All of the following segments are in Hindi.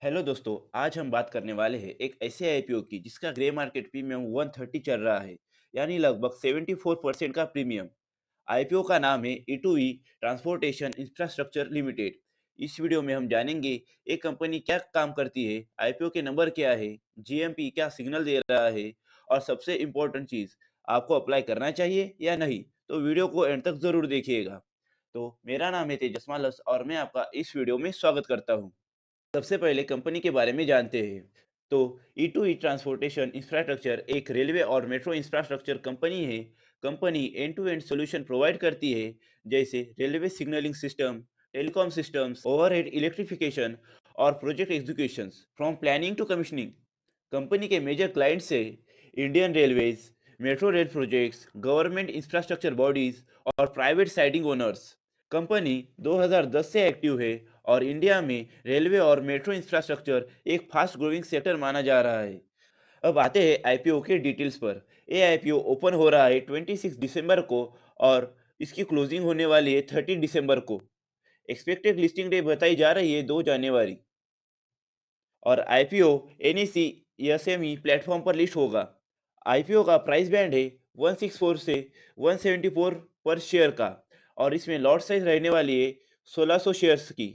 हेलो दोस्तों, आज हम बात करने वाले हैं एक ऐसे आईपीओ की जिसका ग्रे मार्केट प्रीमियम 130 चल रहा है, यानी लगभग 74% का प्रीमियम। आईपीओ का नाम है E2E ट्रांसपोर्टेशन इंफ्रास्ट्रक्चर लिमिटेड। इस वीडियो में हम जानेंगे ये कंपनी क्या काम करती है, आईपीओ के नंबर क्या है, जीएमपी क्या सिग्नल दे रहा है, और सबसे इम्पोर्टेंट चीज़, आपको अप्लाई करना चाहिए या नहीं। तो वीडियो को एंड तक जरूर देखिएगा। तो मेरा नाम है तेजस मालस और मैं आपका इस वीडियो में स्वागत करता हूँ। सबसे पहले कंपनी के बारे में जानते हैं। तो E2E ट्रांसपोर्टेशन इंफ्रास्ट्रक्चर एक रेलवे और मेट्रो इंफ्रास्ट्रक्चर कंपनी है। Company end to end solution provide करती है, जैसे railway signalling system, telecom systems, overhead electrification और project executions from planning to commissioning. Company के मेजर क्लाइंट्स है Indian railways, metro rail projects, government infrastructure bodies और प्राइवेट साइडिंग ओनर्स। कंपनी 2010 से एक्टिव है और इंडिया में रेलवे और मेट्रो इंफ्रास्ट्रक्चर एक फास्ट ग्रोइंग सेक्टर माना जा रहा है। अब आते हैं आईपीओ के डिटेल्स पर। ये आईपीओ ओपन हो रहा है 26 दिसंबर को और इसकी क्लोजिंग होने वाली है 30 दिसंबर को। एक्सपेक्टेड लिस्टिंग डेट बताई जा रही है 2 जनवरी और आईपीओ एनईसी एसएमई प्लेटफॉर्म पर लिस्ट होगा। आईपीओ का प्राइस बैंड है 164 से 174 पर शेयर का और इसमें लॉट साइज रहने वाली है 1600 शेयर्स की।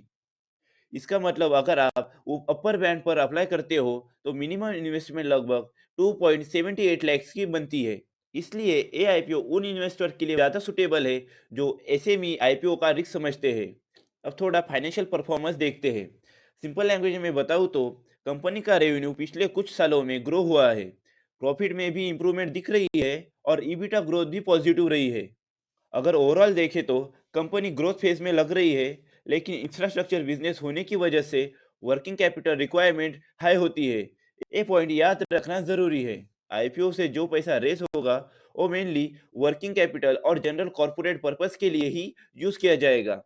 इसका मतलब अगर आप अपर बैंड पर अप्लाई करते हो तो मिनिमम इन्वेस्टमेंट लगभग 2.78 लाख की बनती है। इसलिए ये आईपीओ उन इन्वेस्टर के लिए ज़्यादा सुटेबल है जो एसएमई आईपीओ का रिस्क समझते हैं। अब थोड़ा फाइनेंशियल परफॉर्मेंस देखते हैं। सिंपल लैंग्वेज में बताऊँ तो कंपनी का रेवेन्यू पिछले कुछ सालों में ग्रो हुआ है। प्रॉफिट में भी इंप्रूवमेंट दिख रही है और ईबिटा ग्रोथ भी पॉजिटिव रही है। अगर ओवरऑल देखें तो कंपनी ग्रोथ फेज में लग रही है, लेकिन इंफ्रास्ट्रक्चर बिजनेस होने की वजह से वर्किंग कैपिटल रिक्वायरमेंट हाई होती है। ये पॉइंट याद रखना जरूरी है। आईपीओ से जो पैसा रेस होगा वो मेनली वर्किंग कैपिटल और जनरल कॉर्पोरेट पर्पस के लिए ही यूज किया जाएगा।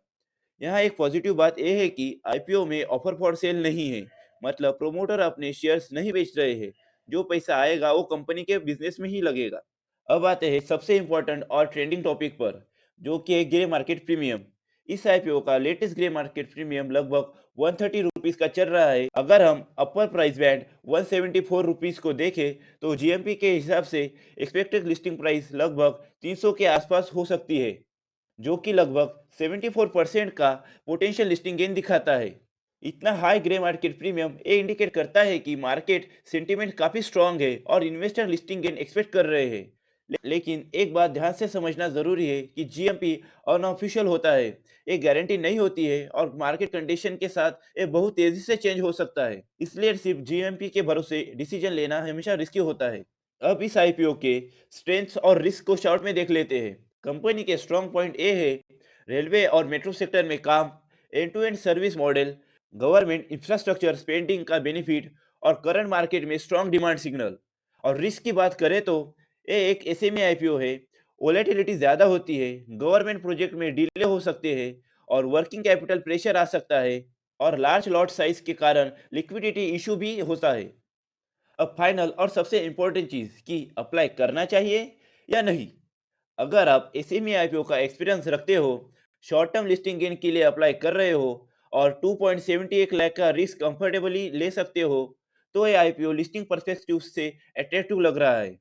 यहाँ एक पॉजिटिव बात यह है कि आईपीओ में ऑफर फॉर सेल नहीं है, मतलब प्रोमोटर अपने शेयर्स नहीं बेच रहे हैं। जो पैसा आएगा वो कंपनी के बिजनेस में ही लगेगा। अब आते हैं सबसे इम्पोर्टेंट और ट्रेंडिंग टॉपिक पर, जो कि है ग्रे मार्केट प्रीमियम। इस आईपीओ का लेटेस्ट ग्रे मार्केट प्रीमियम लगभग 130 रुपीज का चल रहा है। अगर हम अपर प्राइस बैंड 174 रुपीज को देखें तो जीएमपी के हिसाब से एक्सपेक्टेड लिस्टिंग प्राइस लगभग 300 के आसपास हो सकती है, जो कि लगभग 74% का पोटेंशियल लिस्टिंग गेन दिखाता है। इतना हाई ग्रे मार्केट प्रीमियम ये इंडिकेट करता है कि मार्केट सेंटीमेंट काफी स्ट्रांग है और इन्वेस्टर लिस्टिंग गेन एक्सपेक्ट कर रहे हैं। लेकिन एक बात ध्यान से समझना जरूरी है कि जीएमपी अनऑफिशियल होता है, ये गारंटी नहीं होती है और मार्केट कंडीशन के साथ ये बहुत तेजी से चेंज हो सकता है। इसलिए सिर्फ जीएमपी के भरोसे डिसीजन लेना हमेशा रिस्की होता है। अब इस आईपीओ के स्ट्रेंथ्स और रिस्क को शॉर्ट में देख लेते हैं। कंपनी के स्ट्रॉन्ग पॉइंट ए है रेलवे और मेट्रो सेक्टर में काम, end to end service model, government infrastructure spending का बेनिफिट और करंट मार्केट में स्ट्रॉन्ग डिमांड सिग्नल। और रिस्क की बात करें तो ये एक एसएमई आईपीओ है। वोलेटिलिटी ज्यादा होती है, गवर्नमेंट प्रोजेक्ट में डिले हो सकते हैं और वर्किंग कैपिटल प्रेशर आ सकता है और लार्ज लॉट साइज के कारण लिक्विडिटी इशू भी होता है। अब फाइनल और सबसे इम्पोर्टेंट चीज कि अप्लाई करना चाहिए या नहीं। अगर आप एसएमई आईपीओ का एक्सपीरियंस रखते हो, शॉर्ट टर्म लिस्टिंग गेन के लिए अप्लाई कर रहे हो और 2.71 लाख का रिस्क कंफर्टेबली ले सकते हो, तो ये आईपीओ लिस्टिंग परस्पेक्टिव से अट्रैक्टिव लग रहा है।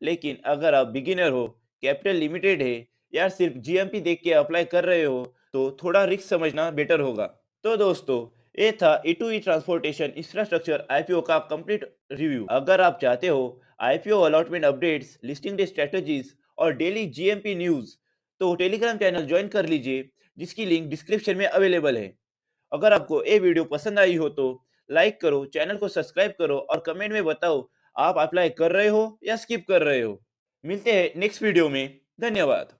लेकिन अगर आप बिगिनर हो, कैपिटल लिमिटेड है या सिर्फ जीएमपी देख के अप्लाई कर रहे हो, तो थोड़ा रिस्क समझना बेटर होगा। तो दोस्तों, ये था E2E ट्रांसपोर्टेशन इंफ्रास्ट्रक्चर आईपीओ का कंप्लीट रिव्यू। अगर आप चाहते हो IPO allotment updates, listing day strategies और डेली जीएमपी न्यूज, तो टेलीग्राम चैनल ज्वाइन कर लीजिए, जिसकी लिंक डिस्क्रिप्शन में अवेलेबल है। अगर आपको ये वीडियो पसंद आई हो तो लाइक करो, चैनल को सब्सक्राइब करो और कमेंट में बताओ आप अप्लाई कर रहे हो या स्किप कर रहे हो। मिलते हैं नेक्स्ट वीडियो में। धन्यवाद।